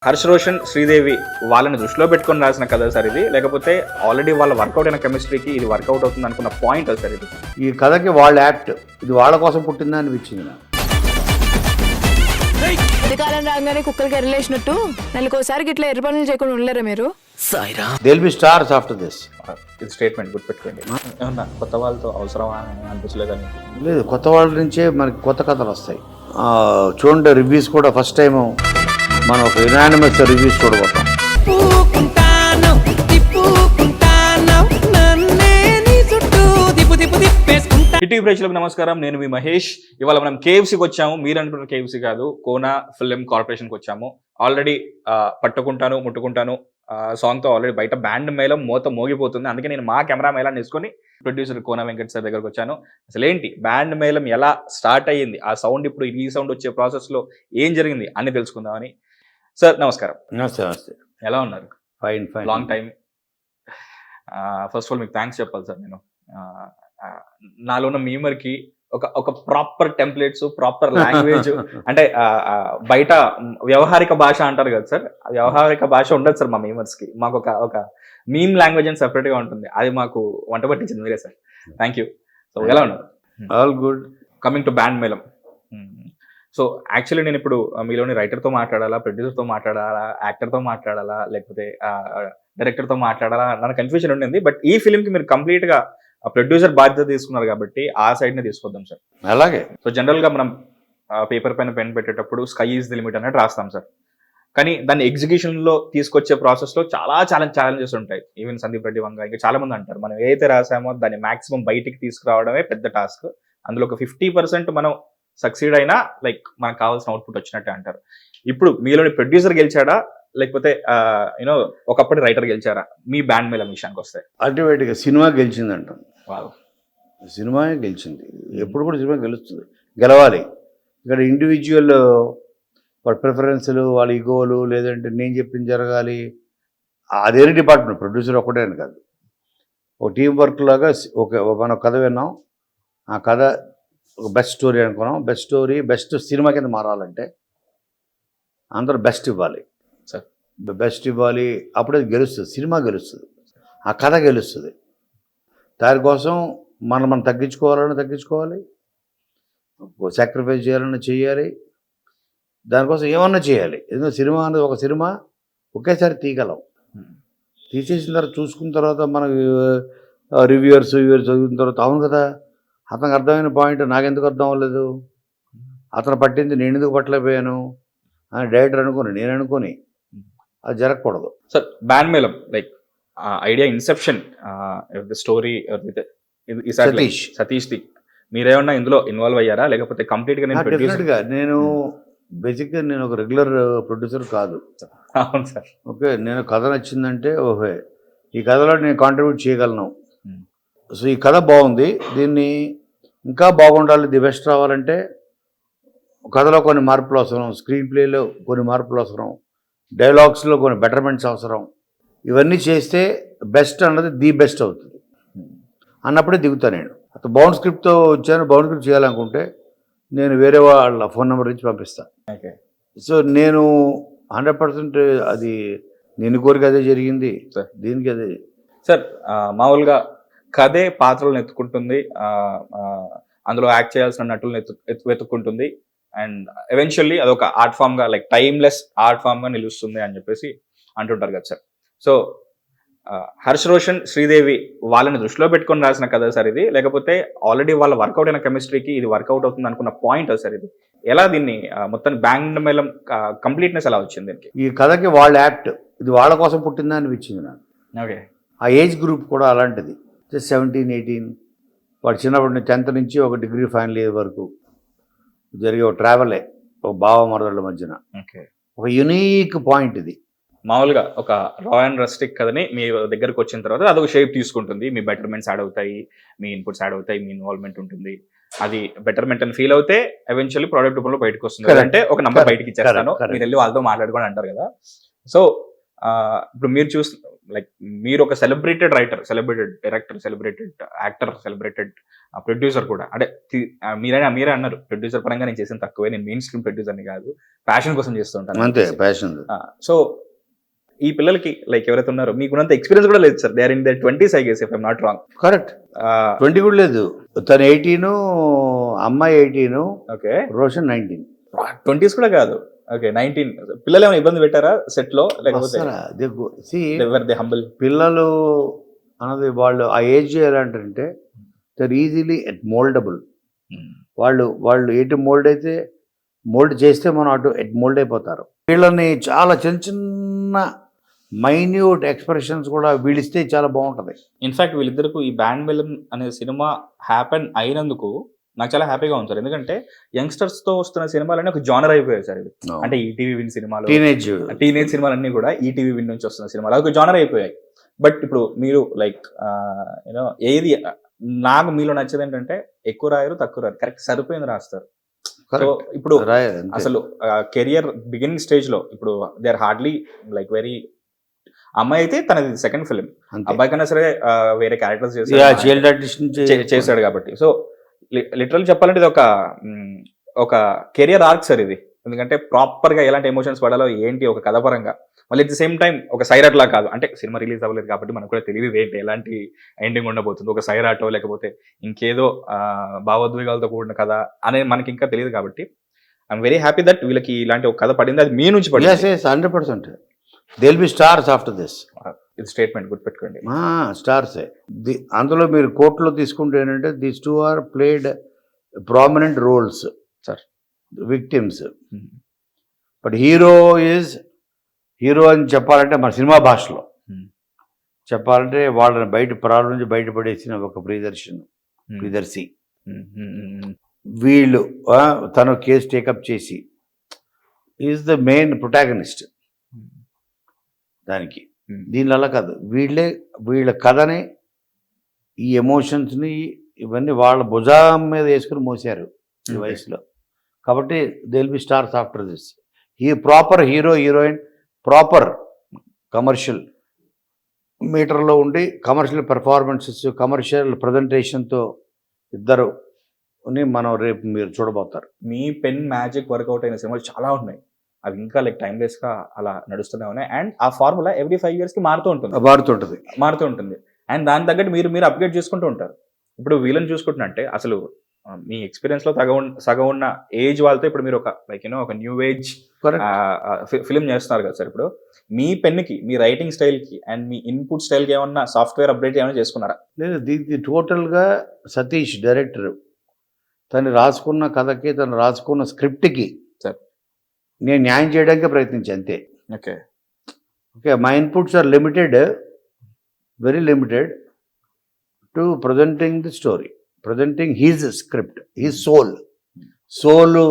హర్ష్ రోషన్, శ్రీదేవి వాళ్ళని దృష్టిలో పెట్టుకొని రాసిన కథ సార్ ఇది, లేకపోతే ఆల్రెడీ వాళ్ళ వర్కౌట్ అయిన కెమిస్ట్రీకి ఇది వర్కౌట్ అవుతుంది అనుకున్న పాయింట్ సార్ ఇది? ఈ కథకి వాళ్ళ యాక్ట్ ఇది వాళ్ళ కోసం పుట్టిందా అనిపించింది నాకు. కాలం రాగానే కుక్కలకి ఎరలేసినట్టు నెలకోసారి ఇట్లా ఎర్ర పనులు చేయకుండా ఉండలేరా మీరు? థెల్ బి స్టార్స్ ఆఫ్టర్ దిస్. ఇది స్టేట్మెంట్ గుర్తుపెట్టుకోండి. ఏమన్నా కొత్త వాళ్ళతో అవసరమా అని అనిపించలేదని? లేదు, కొత్త వాళ్ళ నుంచే మనకి కొత్త కథలు వస్తాయి. చూడండి, రివ్యూస్ కూడా ఫస్ట్ టైం మనం ఒక యునానిమస్ రివ్యూస్ చూడబోతాం. టీవీ ప్రేక్షకులకు నమస్కారం, నేను మీ మహేష్. ఇవాళ మనం కేఎఫ్సీకి వచ్చాము. మీరు అనుకున్న కేఎఫ్సీ కాదు, కోనా ఫిల్మ్ కార్పొరేషన్కి వచ్చాము. ఆల్రెడీ పట్టుకుంటాను ముట్టుకుంటాను సాంగ్తో ఆల్రెడీ బయట బ్యాండ్ మేళం మోత మోగిపోతుంది. అందుకే నేను మా కెమెరా మేళాన్ని తీసుకొని ప్రొడ్యూసర్ కోనా వెంకట్ సార్ దగ్గరకు వచ్చాను. అసలు ఏంటి బ్యాండ్ మేళం ఎలా స్టార్ట్ అయ్యింది, ఆ సౌండ్ ఇప్పుడు ఈ సౌండ్ వచ్చే ప్రాసెస్లో ఏం జరిగింది అన్ని తెలుసుకుందామని. సార్ నమస్కారం. నమస్తే. నమస్తే. ఎలా ఉన్నారు? Fine fine. Long time. First of all మీకు థ్యాంక్స్ చెప్పాలి సార్. నేను నాలో ఉన్న మీమర్కి ఒక ప్రాపర్ టెంప్లెట్స్, ప్రాపర్ లాంగ్వేజ్ అంటే బయట వ్యవహారిక భాష అంటారు కదా సార్, వ్యవహారిక భాష ఉండదు సార్ మా మీమర్స్కి. మాకు ఒక మీమ్ లాంగ్వేజ్ అని సెపరేట్గా ఉంటుంది. అది మాకు వంట పట్టించింది మీరే సార్. Thank you. సో ఎలా ఉన్నారు? All good. Coming to band Melam. So actually నేను ఇప్పుడు మీలోని రైటర్తో మాట్లాడాలా, ప్రొడ్యూసర్తో మాట్లాడాలా, యాక్టర్తో మాట్లాడాలా, లేకపోతే డైరెక్టర్తో మాట్లాడాలా అన్న కన్ఫ్యూజన్ ఉండింది. బట్ ఈ ఫిలింకి మీరు కంప్లీట్గా ప్రొడ్యూసర్ బాధ్యత తీసుకున్నారు కాబట్టి ఆ సైడ్ని తీసుకొద్దాం సార్. అలాగే. సో జనరల్గా మనం పేపర్ పైన పెన్ పెట్టేటప్పుడు స్కై ఈజ్ ది లిమిట్ అన్నట్టు రాస్తాం సార్. కానీ దాన్ని ఎగ్జిక్యూషన్లో తీసుకొచ్చే ప్రాసెస్లో చాలా ఛాలెంజెస్ ఉంటాయి. ఈవెన్ సందీప్ రెడ్డి వంగ ఇంకా చాలా మంది అంటారు, మనం ఏదైతే రాసామో దాన్ని మాక్సిమం బయటికి తీసుకురావడమే పెద్ద టాస్క్. అందులో ఒక 50% మనం సక్సీడ్ అయినా లైక్ మనకు కావాల్సిన అవుట్పుట్ వచ్చినట్టే అంటారు. ఇప్పుడు మీలోని ప్రొడ్యూసర్ గెలిచాడా, లేకపోతే యూనో ఒకప్పటి రైటర్ గెలిచారా మీ బ్యాండ్ మేళం విషయానికి వస్తే? అల్టిమేట్గా సినిమా గెలిచింది అంటాం. వావ్, సినిమా గెలిచింది. ఎప్పుడు కూడా సినిమా గెలుస్తుంది, గెలవాలి. ఇక్కడ ఇండివిజువల్ వాళ్ళ ప్రిఫరెన్స్లు, వాళ్ళ ఈగోలు, లేదంటే నేను చెప్పింది జరగాలి, అదే డిపార్ట్మెంట్. ప్రొడ్యూసర్ ఒకటే అని కాదు, ఒక టీం వర్క్ లాగా. మనం కథ విన్నాం, ఆ కథ ఒక బెస్ట్ స్టోరీ అనుకున్నాం. బెస్ట్ స్టోరీ బెస్ట్ సినిమా కింద మారాలంటే అందరూ బెస్ట్ ఇవ్వాలి సార్, బెస్ట్ ఇవ్వాలి. అప్పుడే గెలుస్తుంది, సినిమా గెలుస్తుంది, ఆ కథ గెలుస్తుంది. దానికోసం మనం తగ్గించుకోవాలి, సాక్రిఫైస్ చేయాలన్నా చేయాలి. దానికోసం ఏమన్నా చేయాలి. ఎందుకంటే సినిమా అనేది ఒక సినిమా ఒకేసారి తీయగలం. తీసేసిన తర్వాత చూసుకున్న తర్వాత మనకు రివ్యూవర్స్ చదివిన తర్వాత అవును కదా, అతనికి అర్థమైన పాయింట్ నాకెందుకు అర్థం అవ్వలేదు, అతను పట్టింది నేను ఎందుకు పట్టలేకపోయాను అని డైరెక్టర్ నేను అనుకొని అది జరగకూడదు sir. Band Melam like idea inception story Satish ది మీరేమన్నా ఇందులో ఇన్వాల్వ్ అయ్యారా, లేకపోతే కంప్లీట్గా? డెఫినెట్గా నేను బేసిక్గా నేను ఒక రెగ్యులర్ ప్రొడ్యూసర్ కాదు. అవును సార్. ఓకే, నేను కథ నచ్చిందంటే ఓహే ఈ కథలో నేను కాంట్రిబ్యూట్ చేయగలను. సో ఈ కథ బాగుంది, దీన్ని ఇంకా బాగుండాలి, ది బెస్ట్ రావాలంటే కథలో కొన్ని మార్పులు అవసరం, స్క్రీన్ ప్లేలో కొన్ని మార్పులు అవసరం, డైలాగ్స్లో కొన్ని బెటర్మెంట్స్ అవసరం. ఇవన్నీ చేస్తే బెస్ట్ అన్నది ది బెస్ట్ అవుతుంది అన్నప్పుడే దిగుతా నేను. అతను బౌండ్ స్క్రిప్ట్తో వచ్చాను, బౌండ్ స్క్రిప్ట్ చేయాలనుకుంటే నేను వేరే వాళ్ళ ఫోన్ నెంబర్ ఇచ్చి పంపిస్తాను. సో నేను 100% అది నేను కోరిక అదే జరిగింది, దీనికి అదే. సార్ మామూలుగా కథే పాత్రలను ఎత్తుకుంటుంది, అందులో యాక్ట్ చేయాల్సిన నటులను వెతుక్కుంటుంది, అండ్ ఎవెన్చువల్లీ అదొక ఆర్ట్ ఫామ్గా లైక్ టైమ్లెస్ ఆర్ట్ ఫామ్గా నిలుస్తుంది అని చెప్పేసి అంటుంటారు కదా సార్. సో హర్ష్ రోషన్, శ్రీదేవి వాళ్ళని దృష్టిలో పెట్టుకొని రాసిన కథ సార్ ఇది, లేకపోతే ఆల్రెడీ వాళ్ళ వర్కౌట్ అయిన కెమిస్ట్రీకి ఇది వర్కౌట్ అవుతుంది అనుకున్న పాయింట్ సార్ ఇది? ఎలా దీన్ని మొత్తం బ్యాండ్ మేళం కంప్లీట్నెస్ ఎలా వచ్చింది దీనికి? ఈ కథకి వాళ్ళ యాక్ట్ ఇది వాళ్ళ కోసం పుట్టిందా అనిపించింది నాకు. ఓకే, ఆ ఏజ్ గ్రూప్ కూడా అలాంటిది. 17, 18 వాడు చిన్నప్పటి నుంచి 10th నుంచి ఒక డిగ్రీ ఫైనల్ ఇయర్ వరకు జరిగే ఒక ట్రావెలే, ఒక భావమరదళ్ళ మధ్యన. ఓకే, ఒక యునీక్ పాయింట్ ఇది. మామూలుగా ఒక రా అండ్ రస్టిక్ కథని మీ దగ్గరకు వచ్చిన తర్వాత అదొక షేప్ తీసుకుంటుంది, మీ బెటర్మెంట్స్ యాడ్ అవుతాయి, మీ ఇన్పుట్స్ యాడ్ అవుతాయి, మీ ఇన్వాల్వ్మెంట్ ఉంటుంది. అది బెటర్మెంట్ అని ఫీల్ అవుతే ఎవెన్చువల్లీ ప్రోడక్ట్ రూపంలో బయటకు వస్తుంది. అంటే ఒక నంబర్ బయటకి ఇచ్చేస్తాను, మీరు వెళ్ళి వాళ్ళతో మాట్లాడుకోండి అంటారు కదా. సో ఇప్పుడు లైక్ మీరు ఒక celebrated writer, celebrated director, celebrated actor, celebrated producer కూడా. అంటే మీరే అన్నారు ప్రొడ్యూసర్ పరంగా నేను చేసిన తక్కువే, నేను మెయిన్ స్ట్రీమ్ ప్రొడ్యూసర్ని కాదు, ప్యాషన్ కోసం చేస్తుంటాను అంతే ప్యాషన్. సో ఈ పిల్లలకి లైక్ ఎవరైతే ఉన్నారో మీకున్నంత ఎక్స్పీరియన్స్ కూడా లేదు sir, they are in the 20s I guess if I'm not wrong. Correct, 20 కూడా లేదు. తను 18, అమ్మాయి 18, ఓకే, రోషన్ 19. 20s కూడా కాదు. ఓకే, 19. పిల్లలు ఏమైనా ఇబ్బంది పెట్టారా సెట్ లో, లేకపోతే హంబుల్? పిల్లలు అన్నది వాళ్ళు ఆ age ఎలాంటంటే there easily at mouldable. వాళ్ళు ఎటు మోల్డ్ అయితే మోల్డ్ చేస్తే మనం అటు ఎట్ మోల్డ్ అయిపోతారు. వీళ్ళని చాలా చిన్న చిన్న మైన్యూట్ ఎక్స్ప్రెషన్స్ కూడా వీళ్ళిస్తే చాలా బాగుంటుంది. ఇన్ఫాక్ట్ వీళ్ళిద్దరికి ఈ బ్యాండ్ విలన్ అనే సినిమా హ్యాపెన్ అయినందుకు నాకు చాలా హ్యాపీగా ఉంది సార్. ఎందుకంటే యంగ్స్టర్స్ తో వస్తున్న సినిమాలన్నీ ఒక జానర్ అయిపోయాయి సార్. ఇది అంటే ఈటీవీ విన్ సినిమాలు, టీనేజ్ సినిమాలన్నీ కూడా ఈటీవీ విన్ నుంచి వస్తున్న సినిమాలు, అది ఒక జానర్ అయిపోయాయి. బట్ ఇప్పుడు మీరు లైక్ యూనో ఏది నాకు మీలో నచ్చేది ఏంటంటే ఎక్కువ రాయరు తక్కువ రాయరు, కరెక్ట్ సరిపోయింది రాస్తారు. సో ఇప్పుడు అసలు కెరియర్ బిగినింగ్ స్టేజ్ లో ఇప్పుడు they are hardly like very, అమ్మాయి అయితే తనది సెకండ్ ఫిల్మ్, అబ్బాయి కన్నా సరే వేరే క్యారెక్టర్స్ చేశాడు కాబట్టి. సో లిటరల్ చెప్పాలంటే ఇది ఒక కెరియర్ ఆర్క్ సార్ ఇది. ఎందుకంటే ప్రాపర్ గా ఎలాంటి ఎమోషన్స్ పడాలో ఏంటి ఒక కథ పరంగా, మళ్ళీ అట్ ది సేమ్ టైం ఒక సైరాట్ లా కాదు. అంటే సినిమా రిలీజ్ అవ్వలేదు కాబట్టి మనకు కూడా తెలియదు ఏంటి ఎలాంటి ఎండింగ్ ఉండబోతుంది, ఒక సైరాటో లేకపోతే ఇంకేదో భావోద్వేగాలతో కూడిన కథ అనేది మనకి ఇంకా తెలియదు. కాబట్టి ఐఎమ్ వెరీ హ్యాపీ దట్ వీళ్ళకి ఇలాంటి ఒక కథ పడింది, అది మీ నుంచి పడింది. 100%. They will be stars after this. ఇది స్టేట్మెంట్ గుర్తుపెట్టుకోండి, స్టార్సే. అందులో మీరు కోర్టులో తీసుకుంటే ఏంటంటే these two are played prominent roles sir, victims. But hero అని చెప్పాలంటే మన సినిమా భాషలో చెప్పాలంటే వాళ్ళని ప్రాబ్లం నుంచి బయటపడేసిన ఒక ప్రియదర్శి. వీళ్ళు తను కేసు టేకప్ చేసి ఈజ్ ద మెయిన్ ప్రొటాగనిస్ట్ దానికి. దీనివల్ల కాదు, వీళ్ళ కథని, ఈ ఎమోషన్స్ని ఇవన్నీ వాళ్ళ భుజం మీద వేసుకుని మోసారు ఈ వయసులో. కాబట్టి they will be stars after this. Proper hero heroine, proper commercial మీటర్లో ఉండి కమర్షియల్ పెర్ఫార్మెన్సెస్, కమర్షియల్ ప్రజెంటేషన్తో ఇద్దరు మనం రేపు మీరు చూడబోతారు. మీ పెన్ మ్యాజిక్ వర్కౌట్ అయిన సినిమాలు చాలా ఉన్నాయి, అవి ఇంకా లైక్ టైమ్లెస్ గా అలా నడుస్తూనే ఉన్నాయి. అండ్ ఆ ఫార్ములా ఎవ్రీ 5 years కి మారుతూ ఉంటుంది. అండ్ దాని తగ్గట్టు మీరు అప్గ్రేడ్ చేసుకుంటూ ఉంటారు. ఇప్పుడు వీళ్ళని చూసుకుంటున్నట్టే అసలు మీ ఎక్స్పీరియన్స్ లో సగం ఉన్న ఏజ్ వాళ్ళతో ఇప్పుడు మీరు ఒక న్యూ ఏజ్ ఫిల్మ్ చేస్తున్నారు కదా సార్. ఇప్పుడు మీ పెన్కి, మీ రైటింగ్ స్టైల్ కి అండ్ మీ ఇన్పుట్ స్టైల్ కి ఏమన్నా సాఫ్ట్వేర్ అప్డేట్ ఏమైనా చేసుకున్నారా? లేదు, దీనికి టోటల్గా సతీష్ డైరెక్టర్ తను రాసుకున్న కథకి, తను రాసుకున్న స్క్రిప్ట్కి నేను న్యాయం చేయడానికి ప్రయత్నించి అంతే. Okay, my inputs are limited, very limited to presenting the story, presenting his script, his soul,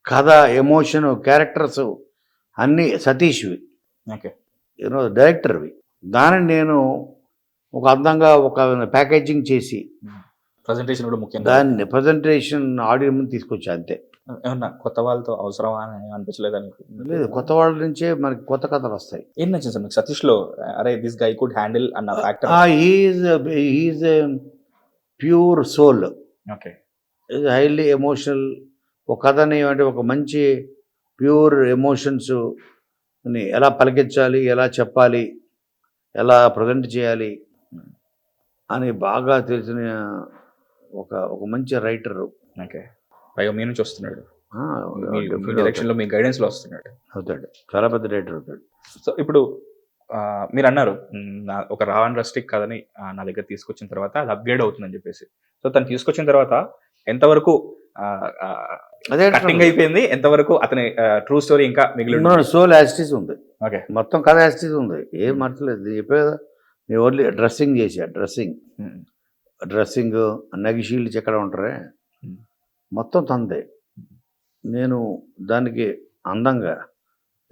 కథ, ఎమోషన్, క్యారెక్టర్స్ అన్నీ సతీష్వి, డైరెక్టర్వి. దానిని నేను ఒక అందంగా ఒక ప్యాకేజింగ్ చేసి ప్రజెంటేషన్ కూడా ముఖ్యం, దాన్ని ప్రజెంటేషన్ ఆడియో ముందు తీసుకొచ్చా అంతే. ఏమన్నా కొత్త వాళ్ళతో అవసరమా అని అనిపించలేదు? లేదు, కొత్త వాళ్ళ నుంచే మనకి కొత్త కథలు వస్తాయి. ఏం నచ్చింది సార్ మీకు సతీష్ లో? అరే దిస్ గై కుడ్ హ్యాండిల్ అన్న factor. He's pure soul, okay, highly emotional. ఒక కథని అంటే ఒక మంచి ప్యూర్ ఎమోషన్స్ ఎలా పలికించాలి, ఎలా చెప్పాలి, ఎలా ప్రజెంట్ చేయాలి అని బాగా తెలిసిన ఒక మంచి రైటరు. ఓకే, పైగా మీ నుంచి వస్తున్నాడు, డైరెక్షన్ లో మీ గైడెన్స్ లో వస్తున్నాడు, అవుతాడు, చాలా పెద్ద రైటర్ అవుతాడు. సో ఇప్పుడు మీరు అన్నారు ఒక రా అండ్ రస్టిక్ కథని నా దగ్గర తీసుకొచ్చిన తర్వాత అది అప్గ్రేడ్ అవుతుందని చెప్పేసి. సో తను తీసుకొచ్చిన తర్వాత ఎంతవరకు అదే కటింగ్ అయిపోయింది, ఎంతవరకు అతని ట్రూ స్టోరీ ఇంకా మిగిలిన? సోల్ యాస్టిస్ ఉంది, ఓకే, మొత్తం కథ యాస్టిస్ ఉంది, ఏం మార్చలేదు. చెప్పేదా, నేను ఓన్లీ డ్రెస్సింగ్ చేసా, డ్రెస్సింగ్ నగిషీల్డ్స్ ఎక్కడ ఉంటారే మొత్తం తందే. నేను దానికి అందంగా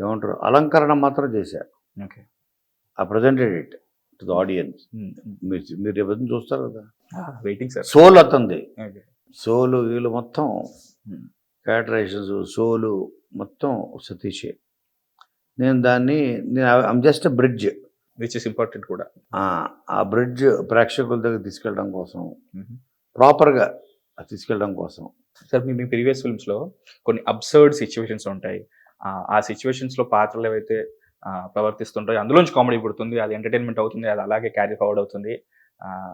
ఏమంటారు అలంకరణ మాత్రం చేశా. ఓకే, ఆ presented it to the audience. మీరు రేపు చూస్తారు కదా, వెయిటింగ్ సార్. సోల్ అతంది, సోలు వీళ్ళు మొత్తం క్యారెక్టరైజేషన్స్, సోలు మొత్తం సతీషే. నేను I'm just bridge which is important కూడా. ఆ బ్రిడ్జ్ ప్రేక్షకుల దగ్గర తీసుకెళ్ళడం కోసం, ప్రాపర్గా తీసుకెళ్ళడం కోసం. సార్ మీ ప్రీవియస్ ఫిల్మ్స్లో కొన్ని అబ్సర్డ్ సిచ్యువేషన్స్ ఉంటాయి. ఆ సిచ్యువేషన్స్లో పాత్రలు ఏవైతే ప్రవర్తిస్తుంటాయో అందులోంచి కామెడీ పుడుతుంది, అది ఎంటర్టైన్మెంట్ అవుతుంది, అది అలాగే క్యారీ ఫార్వర్డ్ అవుతుంది,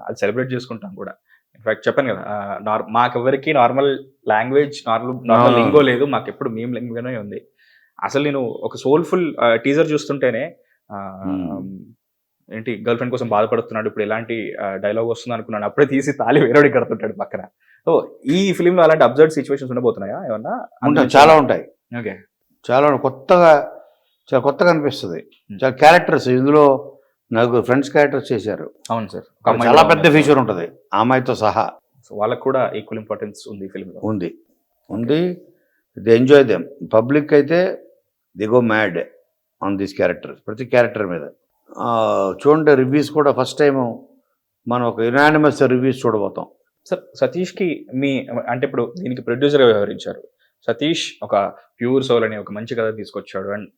అది సెలబ్రేట్ చేసుకుంటాం కూడా. ఇన్ఫాక్ట్ చెప్పాను కదా, మాకెవరికి నార్మల్ లాంగ్వేజ్ నార్మల్ లింగో లేదు, మాకు ఎప్పుడు మేము లింగోనే ఉంది. అసలు నేను ఒక సోల్ఫుల్ టీజర్ చూస్తుంటేనే ఏంటి గర్ల్ ఫ్రెండ్ కోసం బాధపడుతున్నాడు, ఇప్పుడు ఎలాంటి డైలాగ్ వస్తుంది అనుకున్నాను. అప్పుడే తీసి తాళి వేరేవాడికి కడుతుంటాడు పక్కన. సో ఈ ఫిలింలో అలాంటి అబ్జర్వ్ సిచ్యువేషన్స్ ఉండబోతున్నాయా ఏమన్నా? చాలా ఉంటాయి. ఓకే, చాలా చాలా కొత్తగా అనిపిస్తుంది. చాలా క్యారెక్టర్స్ ఇందులో నాకు ఫ్రెండ్స్ క్యారెక్టర్స్ చేశారు. అవును సార్, చాలా పెద్ద ఫీచర్ ఉంటుంది ఆ అమ్మాయితో సహా. సో వాళ్ళకు కూడా ఈక్వల్ ఇంపార్టెన్స్ ఉంది ఫిలింలో. ఉంది. The enjoy them. పబ్లిక్ అయితే the go mad on this character, ప్రతి క్యారెక్టర్ మీద. చూడండి రివ్యూస్ కూడా ఫస్ట్ టైం మనం ఒక యునానిమస్ రివ్యూస్ చూడబోతాం. సార్ సతీష్కి అంటే ఇప్పుడు దీనికి ప్రొడ్యూసర్గా వ్యవహరించారు. సతీష్ ఒక ప్యూర్ సోల్ అని ఒక మంచి కథ తీసుకొచ్చాడు, అండ్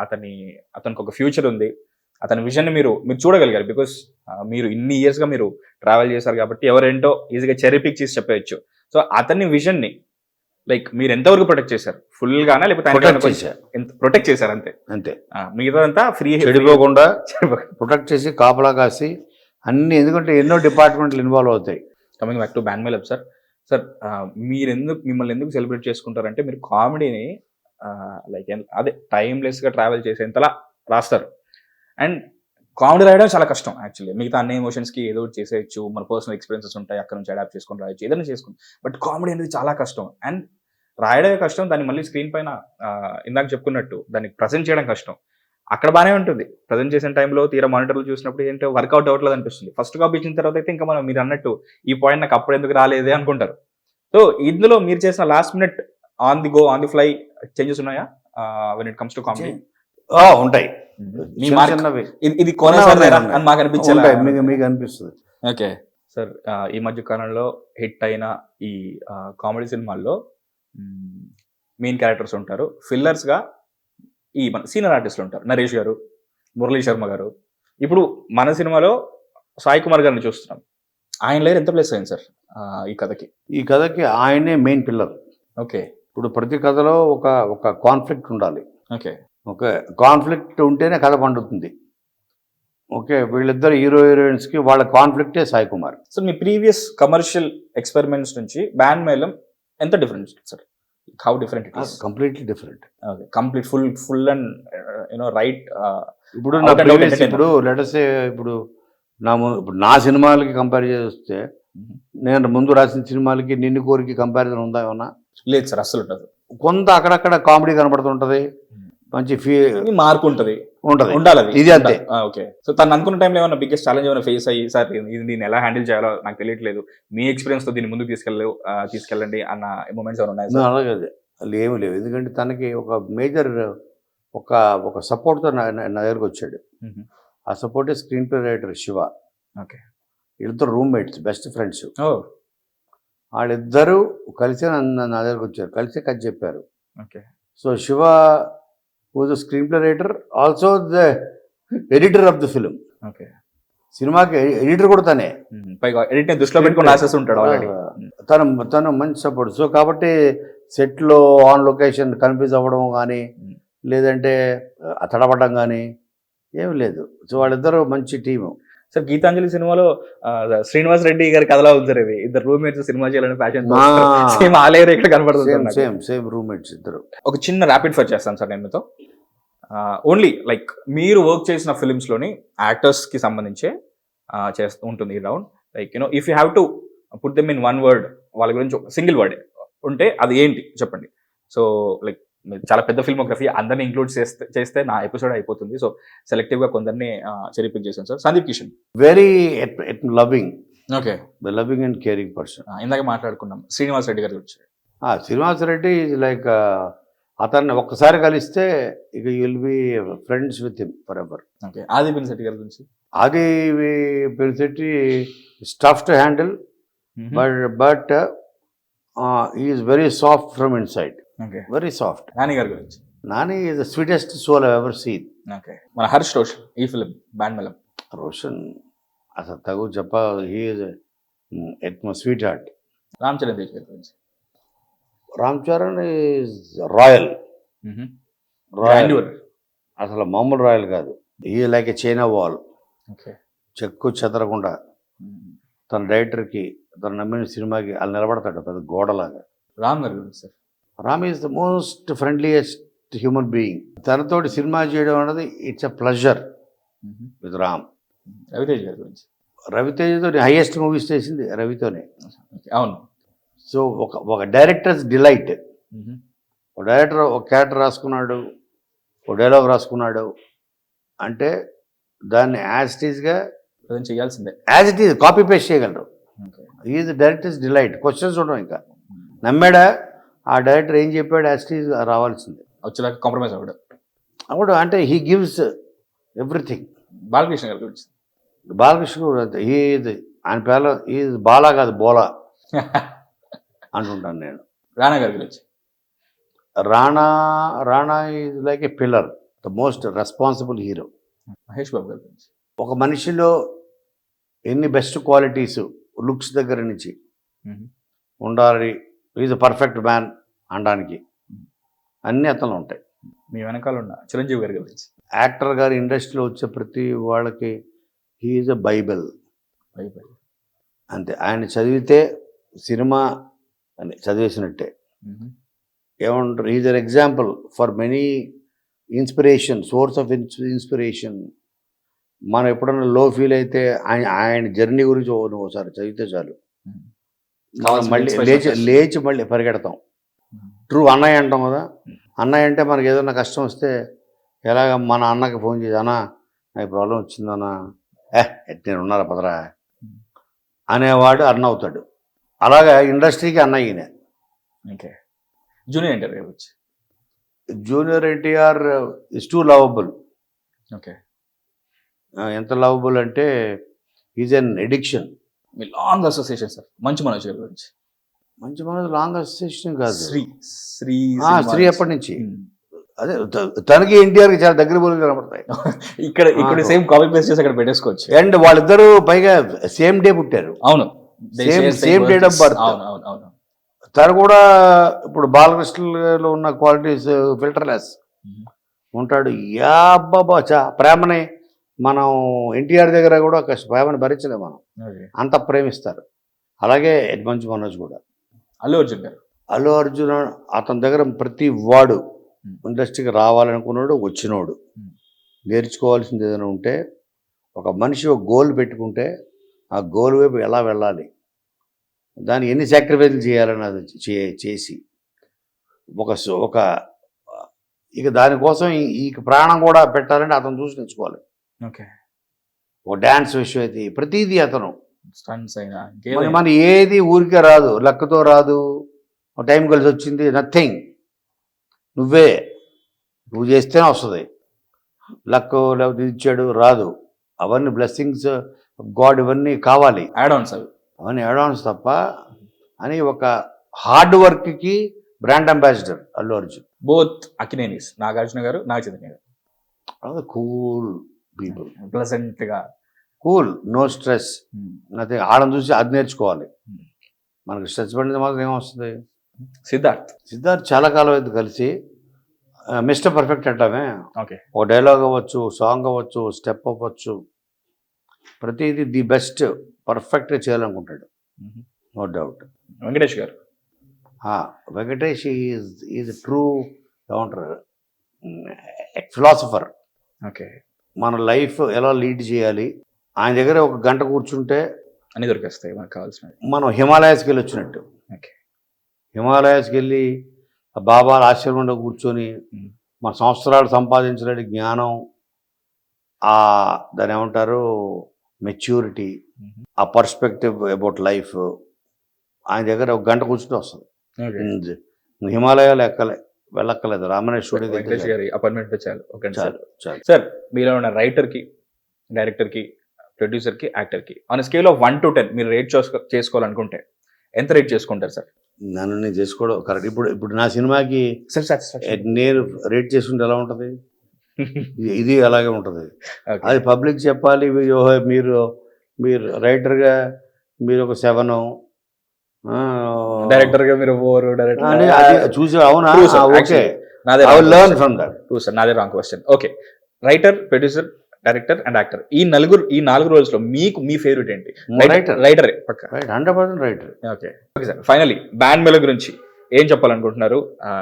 అతనికి ఒక ఫ్యూచర్ ఉంది. అతని విజన్ని మీరు చూడగలిగారు, బికాస్ మీరు ఇన్ని ఇయర్స్గా మీరు ట్రావెల్ చేశారు కాబట్టి ఎవరేంటో ఈజీగా చెరీ పిక్ చేసి చెప్పేయచ్చు. సో అతని విజన్ని లైక్ మీరు ఎంతవరకు ప్రొటెక్ట్ చేశారు? ఫుల్గానా లేకపోతే ప్రొటెక్ట్ చేశారు? అంతే. మిగతాదంతా ఫ్రీ చెడిపోకుండా ప్రొటెక్ట్ చేసి కాపలా కాసి అన్ని, ఎందుకంటే ఎన్నో డిపార్ట్మెంట్లు ఇన్వాల్వ్ అవుతాయి. Coming back to Band Melam sir, మిమ్మల్ని ఎందుకు సెలబ్రేట్ చేసుకుంటారంటే మీరు కామెడీని లైక్ అదే టైమ్లెస్గా ట్రావెల్ చేసేంతలా రాస్తారు. అండ్ కామెడీ రాయడం చాలా కష్టం యాక్చువల్లీ. మిగతా అన్ని ఎమోషన్స్కి ఏదో ఒకటి చేసేయచ్చు, మన పర్సనల్ ఎక్స్పీరియన్సెస్ ఉంటాయి, అక్కడ నుంచి అడాప్ట్ చేసుకొని రాయొచ్చు, ఏదైనా చేసుకుని. బట్ కామెడీ అనేది చాలా కష్టం, అండ్ రాయడమే కష్టం, దాన్ని మళ్ళీ స్క్రీన్ పైన ఇందాక చెప్పుకున్నట్టు దాన్ని ప్రజెంట్ చేయడం కష్టం. అక్కడ బాగానే ఉంటుంది, ప్రజెంట్ చేసిన టైంలో తీరా మానిటర్లు చూసినప్పుడు ఏంటో వర్కౌట్ అవ్వట్లేదు అనిపిస్తుంది. ఫస్ట్ కాపీ ఇచ్చిన తర్వాత అయితే ఇంకా మీరు అన్నట్టు ఈ పాయింట్ నాకు అప్పుడు ఎందుకు రాలేదే అనుకుంటారు. సో ఇందులో మీరు చేసిన last minute on the fly changes ఉన్నాయా when it comes to comedy? ఉంటాయి. ఇది అని మాకు అనిపించాలి, మీకు అనిపిస్తుంది. ఓకే సార్, ఈ మధ్య కాలంలో హిట్ అయిన ఈ కామెడీ సినిమాల్లో మెయిన్ క్యారెక్టర్స్ ఉంటారు, ఫిల్లర్స్గా ఈ మన సీనియర్ ఆర్టిస్టులు ఉంటారు, నరేష్ గారు, మురళీ శర్మ గారు. ఇప్పుడు మన సినిమాలో సాయి కుమార్ గారిని చూస్తున్నాం. ఆయన లేరు, ఎంత ప్లేస్ అయింది సార్ ఈ కథకి? ఆయనే మెయిన్ పిల్లర్. ఓకే, ఇప్పుడు ప్రతి కథలో ఒక కాన్ఫ్లిక్ట్ ఉండాలి. ఓకే, కాన్ఫ్లిక్ట్ ఉంటేనే కథ పండుతుంది. ఓకే, వీళ్ళిద్దరు హీరోయిన్స్కి వాళ్ళ కాన్ఫ్లిక్టే సాయి కుమార్. సో మీ ప్రీవియస్ కమర్షియల్ ఎక్స్పెరిమెంట్స్ నుంచి బ్యాన్ మేళం ఎంత different sir? How different it is? Completely different. Okay, complete full and right. ఇప్పుడు లెటర్సే ఇప్పుడు నా సినిమాలకి కంపేర్ చేస్తే నేను ముందు రాసిన సినిమాలకి నిన్ను కోరికి కంపారిజన్ ఉందా ఏమన్నా? లేదు సార్, అస్సలు ఉండదు. కొంత అక్కడక్కడ కామెడీ కనబడుతుంటది, మంచి మార్పు ఉండాలి ఇది అంతే. ఓకే, సో తను అనుకున్న టైంలో ఏమైనా బిగ్గెస్ట్ ఛాలెంజ్ ఏమైనా ఫేస్ అయ్యి, సార్ ఇది నేను ఎలా హ్యాండిల్ చేయాలో నాకు తెలియట్లేదు, మీ ఎక్స్పీరియన్స్ తో దీన్ని ముందుకు తీసుకెళ్ళండి అన్న మూమెంట్స్ ఏమైనా ఉన్నాయి? అలాగే అది ఏమి లేవు, ఎందుకంటే తనకి ఒక మేజర్ ఒక సపోర్ట్తో నా దగ్గరకు వచ్చాడు. ఆ support screen play writer Shiva. Okay, వీళ్ళిద్దరు రూమ్మేట్స్, బెస్ట్ ఫ్రెండ్స్. వాళ్ళిద్దరూ కలిసి నా దగ్గరకు వచ్చారు, కలిసి కథ చెప్పారు. Okay, so Shiva was a screenplay writer, also the editor of the film. Okay, సినిమాకి ఎడిటర్ కూడా తనే, పైగా ఎడిట్ దృష్టిలో పెట్టుకుని రాసేసి ఉంటాడు ఆల్రెడీ. తను మంచి సపోర్ట్. సో కాబట్టి సెట్లో ఆన్ లొకేషన్ కన్ఫ్యూజ్ అవ్వడం కానీ లేదంటే తడబడడం కానీ ఏమి లేదు. సో వాళ్ళిద్దరూ మంచి టీము. సార్ గీతాంజలి సినిమాలో శ్రీనివాస్ రెడ్డి గారి కథలా ఉంది సార్, ఇది ఇద్దరు రూమ్మేట్స్ సినిమా చేయాలని ప్యాషన్, సేమ్ ఆలేరు ఇక్కడ కనబడుతుంది. సేమ్ రూమ్మేట్స్ ఇద్దరు. ఒక చిన్న ర్యాపిడ్ ఫైర్ చేస్తాను సార్ నేను మీతో. ఓన్లీ లైక్ మీరు వర్క్ చేసిన ఫిల్మ్స్లోని యాక్టర్స్కి సంబంధించే చేస్తూ ఉంటుంది ఈ round. Like if you have to put them in one word, వాళ్ళ గురించి సింగిల్ వర్డ్ ఉంటే అది ఏంటి చెప్పండి. సో లైక్ చాలా పెద్ద ఫిల్మోగ్రఫీ, అందరినీ ఇంక్లూడ్ చేస్తే నా ఎపిసోడ్ అయిపోతుంది. సో సెలెక్టివ్గా కొందరిని చెరీ పిక్ చేశాను sir. Sandeep Kishan very loving. Okay, loving and caring person. ఇందాక మాట్లాడుకున్నాం. శ్రీనివాస్ రెడ్డి గారి గురించి. శ్రీనివాస్ రెడ్డి లైక్ అతన్ని ఒక్కసారి కలిస్తే ఇక you will be friends with him forever. Okay, Aadi Pinisetty గారి గురించి. Aadi Pinisetty stuff to handle, but is very soft from inside. Okay, very soft. Nani గారి గురించి. Nani is the sweetest soul I ever seen. Okay, మన హర్ష్ రోషన్ ఈ ఫిలిం బ్యాండ్ మెలం. రోషన్ అసలు తగు చెప్ప he is at my sweet heart. Ram Charan Tej గారి గురించి. Ram Charan is royal. Royal Grandeur. అసలు మామూలు రాయల్ కాదు. ఈ like a China wall, okay. చెక్కు చెదరకుండా తన డైరెక్టర్కి తను నమ్మిన సినిమాకి అలా నిలబడతాడు పెద్ద గోడలాగా. రామ్ గారి గురించి sir. Ram is the most friendliest human being. తనతోటి సినిమా చేయడం అనేది it's a pleasure with Ram. Ravi Teja గారి గురించి. రవితేజతో హైయెస్ట్ మూవీస్ చేసింది రవితోనే. Okay, అవును. సో ఒక డైరెక్టర్స్ డిలైట్. ఒక డైరెక్టర్ ఒక క్యారెక్టర్ రాసుకున్నాడు, ఒక డైలాగ్ రాసుకున్నాడు అంటే దాన్ని యాజ్ ఇట్ ఈస్గా ప్రజెంట్ చేయాల్సిందే. As it is copy paste చేయగలరు. Okay. Is director's delight. Questions ఉండవు. ఇంకా నమ్మాడా ఆ డైరెక్టర్ ఏం చెప్పాడు యాజ్ ఇట్ ఈజ్ రావాల్సిందే. వచ్చేలాగా కాంప్రమైజ్ అవ్వడం. అప్పుడు అంటే హీ గివ్స్ ఎవ్రీథింగ్. బాలకృష్ణ గారి గురించి. బాలకృష్ణ కూడా అంతే. ఆయన పేర్లో ఈ బాలా కాదు బోలా అంటుంటాను నేను. రానా గారి గురించి. Rana is like a pillar, the most responsible hero. Mahesh Babu గారి గురించి. ఒక మనిషిలో ఎన్ని బెస్ట్ క్వాలిటీస్ లుక్స్ దగ్గర నుంచి ఉండాలి, ఈజ్ అ పర్ఫెక్ట్ మ్యాన్ అనడానికి అన్నీ అతను ఉంటాయి. మీ వెనకాల ఉన్న చిరంజీవి గారి గురించి. యాక్టర్ గారి ఇండస్ట్రీలో వచ్చే ప్రతి వాళ్ళకి హీ ఈజ్ అ బైబిల్ అంతే. ఆయన చదివితే సినిమా అని చదివేసినట్టే. ఏమంటారు, is an example for many inspiration, source of inspiration. మనం ఎప్పుడన్నా లో ఫీల్ అయితే ఆయన జర్నీ గురించి నువ్వు ఒకసారి చదివితే చాలు, మనం మళ్ళీ లేచి మళ్ళీ పరిగెడతాం. ట్రూ అన్నయ్య అంటాం కదా. అన్నయ్య అంటే మనకి ఏదైనా కష్టం వస్తే ఎలాగ మన అన్నకి ఫోన్ చేసి అన్నా నాకు ప్రాబ్లం వచ్చిందన్నా, నేను ఉన్నారా పదరా అనేవాడు అన్న అవుతాడు. అలాగా ఇండస్ట్రీకి అన్నయ్యనే. ఓకే. జూనియర్ ఎన్టీఆర్ గారి గురించి. Junior NTR is two lovable. Okay. ఎంత లవబుల్ అంటే is an addiction. Me long association sir Manchu Manoj గారి గురించి. మంచి మనది లాంగ్ అసోసియేషన్ కాదు. శ్రీ ఎప్పటి నుంచి. అదే తనకి ఎన్టీఆర్కి చాలా దగ్గర పోలి కనబడతాయి. ఇక్కడ సేమ్ కాపీ పేస్ట్ చేసి అక్కడ పెట్టేసుకోవచ్చు. అండ్ వాళ్ళిద్దరూ పైగా సేమ్ డే పుట్టారు. అవును, సేమ్ డేట్ ఆఫ్ బర్త్. తను కూడా ఇప్పుడు బాలకృష్ణలో ఉన్న క్వాలిటీస్ ఫిల్టర్లెస్ ఉంటాడు. బాబా ప్రేమని మనం ఎన్టీఆర్ దగ్గర కూడా ప్రేమని భరించలేము మనం, అంత ప్రేమిస్తారు. అలాగే మంచు మనోజ్ కూడా. అల్లు అర్జున్ గారు. అల్లు అర్జున్ అతని దగ్గర ప్రతి వాడు ఇండస్ట్రీకి రావాలనుకున్నాడు, వచ్చినోడు. నేర్చుకోవాల్సింది ఏదైనా ఉంటే ఒక మనిషి ఒక గోల్ పెట్టుకుంటే ఆ గోల్ వైపు ఎలా వెళ్ళాలి, దాన్ని ఎన్ని సాక్రిఫైస్లు చేయాలని అది చేసి ఒక ఇక దానికోసం ఈ ప్రాణం కూడా పెట్టాలని అతను చూసి నేర్చుకోవాలి. ఓకే. ఒక డ్యాన్స్ విషయం అయితే ప్రతిదీ అతను స్టంట్స్ అయినా మన ఏది ఊరికే రాదు, లక్తో రాదు, టైం కలిసి వచ్చింది, నథింగ్. నువ్వు చేస్తేనే వస్తుంది. లక్ లేకపోతే ఇచ్చాడు రాదు. అవన్నీ బ్లెస్సింగ్స్ గాడ్, ఇవన్నీ కావాలి, యాడ్ ఆన్స్. అవన్నీ యాడ్ ఆన్స్ తప్ప అని ఒక హార్డ్ వర్క్కి brand ambassador Allu Arjun. Both Akkinenis, Nagarjuna గారు, నాగ చైతన్య గారు. కూల్ పీపుల్, ప్లెజెంట్ గా, కూల్, నో స్ట్రెస్, నథింగ్. ఆడని చూసి అది నేర్చుకోవాలి. మనకి స్ట్రెస్ పడినది మాత్రం ఏమొస్తుంది. సిద్ధార్థ్ చాలా కాలం అయితే కలిసి మిస్టర్ పర్ఫెక్ట్ అంటామే. ఓకే. ఓ డైలాగ్ అవ్వచ్చు, సాంగ్ అవ్వచ్చు, స్టెప్ అవ్వచ్చు, ప్రతిదీ ది బెస్ట్ పర్ఫెక్ట్గా చేయాలనుకుంటాడు, నో డౌట్. వెంకటేష్ గారు. వెంకటేష్ ఈజ్ ట్రూ ఏమంటారు ఫిలాసఫర్. ఓకే. మన లైఫ్ ఎలా లీడ్ చేయాలి, ఆయన దగ్గర ఒక గంట కూర్చుంటే అన్ని దొరికేస్తాయి మనకు కావాల్సిన. మనం హిమాలయాస్కి వెళ్ళి వచ్చినట్టు. ఓకే. హిమాలయాస్కి వెళ్ళి బాబాల ఆశ్రమంలో కూర్చొని మన సంవత్సరాలు సంపాదించలేని జ్ఞానం, దాని ఏమంటారు మెచ్యూరిటీ, ఆ పర్స్పెక్టివ్ అబౌట్ లైఫ్ ఆయన దగ్గర ఒక గంట కూర్చుంటే వస్తుంది. హిమాలయాలు వెళ్ళక్కలేదు, రామనేశ్వరి వెంకటేష్ గారి అపాయింట్మెంట్ చాలు. చాలు. సార్, మీలో ఉన్న రైటర్కి, డైరెక్టర్కి, ప్రొడ్యూసర్కి, యాక్టర్కి ఆన్ స్కేల్ ఆఫ్ 1 to 10 మీరు రేట్ చేసుకోవాలనుకుంటే ఎంత రేట్ చేసుకుంటారు సార్? నన్ను నేను చేసుకోవడం కరెక్ట్. ఇప్పుడు నా సినిమాకి సెల్ఫ్ సాటిస్ఫాక్షన్. నేను రేట్ చేసుకుంటే ఎలా ఉంటుంది, ఇది అలాగే ఉంటుంది. అది పబ్లిక్ చెప్పాలి. ఓహో మీరు రైటర్గా మీరు ఒక 7 డైరెక్టర్ గా మీరు 4 డైరెక్టర్ అని అది చూసి అవునా, ఓకే, నాదే I will learn from that. Sir నాదే wrong question. Okay, writer, producer, director and actor, ఈ 4 రోల్స్ లో మీకు మీ ఫేవరెట్ ఏంటి? రైటరే పక్క. 100% writer. Okay sir, finally band Mela గురించి ఏం చెప్పాలనుకుంటున్నారు?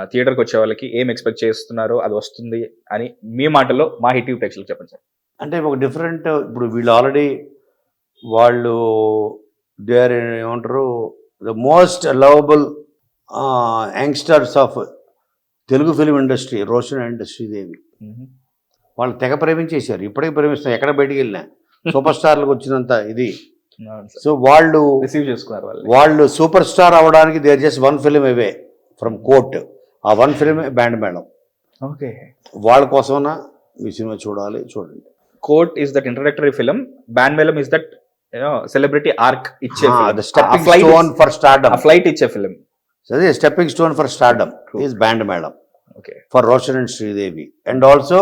థియేటర్కి వచ్చే వాళ్ళకి ఏం ఎక్స్పెక్ట్ చేస్తున్నారు, అది వస్తుంది అని మీ మాటల్లో మా హిట్ ప్రేక్షకులకు చెప్పండి సార్. అంటే ఒక డిఫరెంట్, ఇప్పుడు వీళ్ళు ఆల్రెడీ వాళ్ళు దే ఆర్ ఏమంటారు the most lovable youngsters of Telugu film industry, Roshan and Sridevi. వాళ్ళు తెగ ప్రేమించేశారు, ఇప్పటికీ ప్రేమిస్తారు. ఎక్కడ బయటికి వెళ్ళినా సూపర్ స్టార్లకు వచ్చినంత ఇది. సో వాళ్ళు రిసీవ్ చేసుకున్నారు వాళ్ళు సూపర్ స్టార్ అవ్వడానికి they are just 1 film away from Court. ఆ 1 ఫిలిం బ్యాండ్ మేళం. ఓకే, వాళ్ళ కోసమైనా మీ సినిమా చూడండి. Court is that introductory film, Band Melam is that celebrity arc ఇచ్చే stepping stone for stardom, flight ఇచ్చే ఫిలిం. అదే stepping stone for stardom is Band Melam for Roshan and Sridevi. And also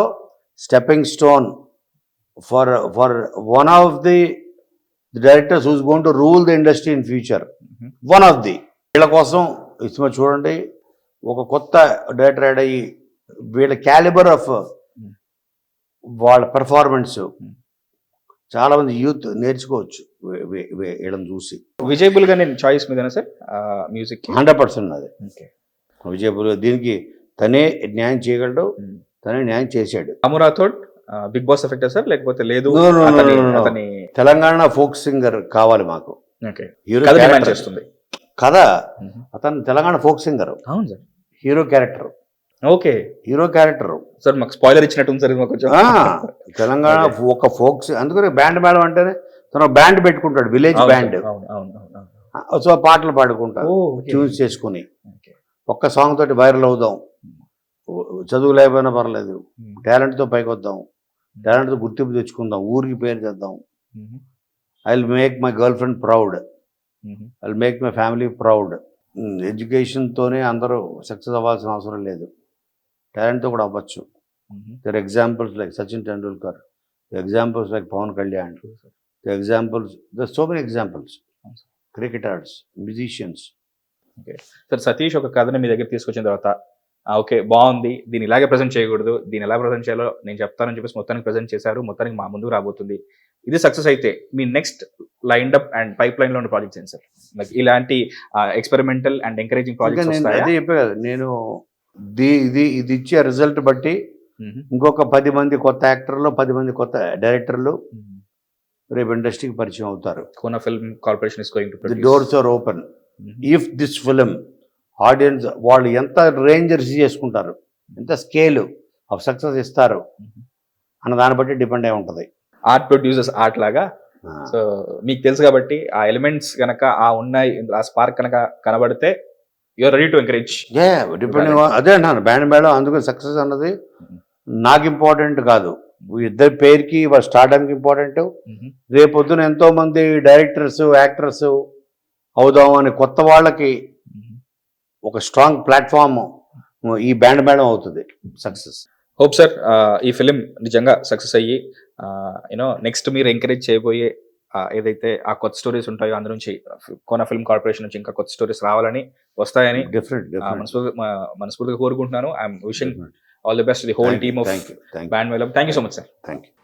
stepping stone for one of the directors who's going to rule the industry in future. One of the వీళ్ళ కోసం ఈ cinema చూడండి. ఒక కొత్త director add అయ్యి వీళ్ళ calibre of వాళ్ళ performance చాలా మంది యూత్ నేర్చుకోవచ్చు వీళ్ళని చూసి. విజయబుల్ గా నేను చాయిస్ మీదేనా సార్ మ్యూజిక్? 100% అది విజయబుల్. దీనికి తనే న్యాయం చేయగలడు, తనే న్యాయం చేశాడు. Ramu Rathod big boss effect sir, లేకపోతే లేదు తెలంగాణ ఫోక్ సింగర్ కావాలి మాకు. చేస్తుంది కదా, అతను తెలంగాణ ఫోక్ సింగర్. అవును sir, hero character. Okay, hero character sir. మాకు స్పాయిలర్ ఇచ్చినట్టు సార్ కొంచెం. తెలంగాణ ఒక ఫోక్, అందుకని బ్యాండ్ మేళం అంటేనే తను బ్యాండ్ పెట్టుకుంటాడు, విలేజ్ బ్యాండ్. సో పాటలు పాడుకుంటాడు ట్యూన్స్ చేసుకుని. ఒక్క సాంగ్ తోటి వైరల్ అవుదాం, చదువు లేకపోయినా పర్లేదు, టాలెంట్తో పైకి వద్దాం, టాలెంట్తో గుర్తింపు తెచ్చుకుందాం, ఊరికి పేరు చేద్దాం. I will make my girlfriend proud, I will make my family proud. ఎడ్యుకేషన్తోనే అందరూ సక్సెస్ అవ్వాల్సిన అవసరం లేదు, టాలెంట్తో కూడా అవ్వచ్చు. There examples like Sachin Tendulkar, examples like Pawan Kalyan, examples, there so many examples. Cricketers, musicians. Okay sir, Satish ఒక కథని మీ దగ్గర తీసుకొచ్చిన తర్వాత ఓకే బాగుంది, దీన్ని ఇలాగే ప్రజెంట్ చేయకూడదు, దీన్ని ఎలా ప్రజెంట్ చేయాలో నేను చెప్తానని చెప్పేసి మొత్తానికి ప్రజెంట్ చేశారు, మొత్తానికి మా ముందుకు రాబోతుంది. ఇది సక్సెస్ అయితే మీ next lined up and pipeline లో ఉన్న ప్రాజెక్ట్స్ ఏంటి సార్? లైక్ ఇలాంటి ఎక్స్పెరిమెంటల్ అండ్ ఎంకరేజింగ్ ప్రాజెక్ట్స్. అదే చెప్పే కదా నేను, ఇది ఇచ్చే రిజల్ట్ బట్టి ఇంకొక 10 మంది కొత్త యాక్టర్లు, 10 మంది కొత్త డైరెక్టర్లు రేపు ఇండస్ట్రీకి పరిచయం అవుతారు. Kona film corporation is going to produce. The doors are open. If this film audience వాళ్ళు ఎంత రేంజ్ రిసీవ్ చేసుకుంటారు, ఎంత స్కేల్ ఆఫ్ సక్సెస్ ఇస్తారు అన్న దాన్ని బట్టి డిపెండ్ అయి ఉంటుంది. ఆర్ట్ ప్రొడ్యూసర్స్ ఆర్ట్ లాగా. సో మీకు తెలుసు కాబట్టి ఆ ఎలిమెంట్స్ కనుక ఆ ఉన్నాయి, ఆ స్పార్క్ కనుక కనబడితే you are ready to encourage. Depending, అదే అంటాను బ్యాండ్ మేళం. అందుకని సక్సెస్ అన్నది నాకు ఇంపార్టెంట్ కాదు, ఇద్దరి పేరుకి స్టార్డమ్కి ఇంపార్టెంట్. రేపొద్దున ఎంతో మంది డైరెక్టర్స్, యాక్టర్స్ అవుదాం అని కొత్త వాళ్ళకి ఒక స్ట్రాంగ్ ప్లాట్ఫామ్ ఈ బ్యాండ్ మేళం అవుతుంది సక్సెస్. హోప్ సార్ ఈ ఫిలిం నిజంగా సక్సెస్ అయ్యి నెక్స్ట్ మీరు ఎంకరేజ్ చేయబోయే ఏదైతే ఆ కొత్త స్టోరీస్ ఉంటాయో అందు నుంచి కోనా ఫిల్మ్ కార్పొరేషన్ నుంచి ఇంకా కొత్త స్టోరీస్ రావాలని, వస్తాయని మనస్ఫూర్తిగా కోరుకుంటున్నాను. I'm wishing all the best the whole team of Band Melam. Thank you so much sir.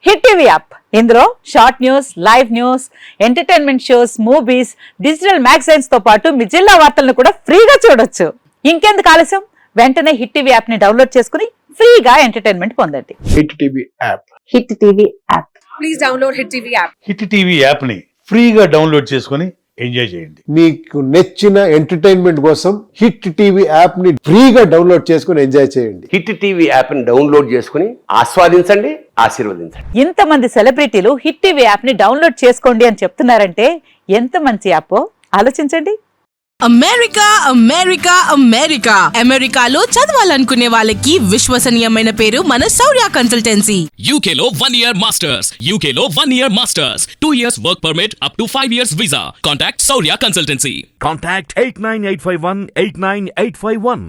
Hit TV app, ఇందులో short news, live news, entertainment shows, movies, digital magazines తో పాటు మీ జిల్లా వార్తలను కూడా ఫ్రీగా చూడొచ్చు. ఇంకెందుకు ఆలస్యం, వెంటనే హిట్ టీవీ యాప్ ని డౌన్లోడ్ చేసుకుని ఫ్రీగా ఎంటర్టైన్మెంట్ పొందండి. Hit TV app. Hit TV app. Please download hit TV app. Hit TV app ని ఫ్రీగా డౌన్లోడ్ చేసుకుని ఎంజాయ్ చేయండి. మీకు నచ్చిన ఎంటర్టైన్మెంట్ కోసం హిట్ టీవీ యాప్ ని ఫ్రీగా డౌన్లోడ్ చేసుకుని ఎంజాయ్ చేయండి. హిట్ టీవీ యాప్ ని డౌన్లోడ్ చేసుకుని ఆస్వాదించండి, ఆశీర్వదించండి. ఇంతమంది సెలబ్రిటీలు హిట్ టీవీ యాప్ ని డౌన్లోడ్ చేసుకోండి అని చెప్తున్నారంటే ఎంత మంచి యాప్ ఆలోచించండి. అమెరికా అమెరికా అమెరికా అమెరికాలో చదవాలనుకునే వాళ్ళకి విశ్వసనీయమైన పేరు మన శౌర్య కన్సల్టెన్సీ. UK లో 1 year masters. UK లో 1 year masters. 2 years work permit up to 5 years visa. Contact Saurya Consultancy. Contact 89851 89851.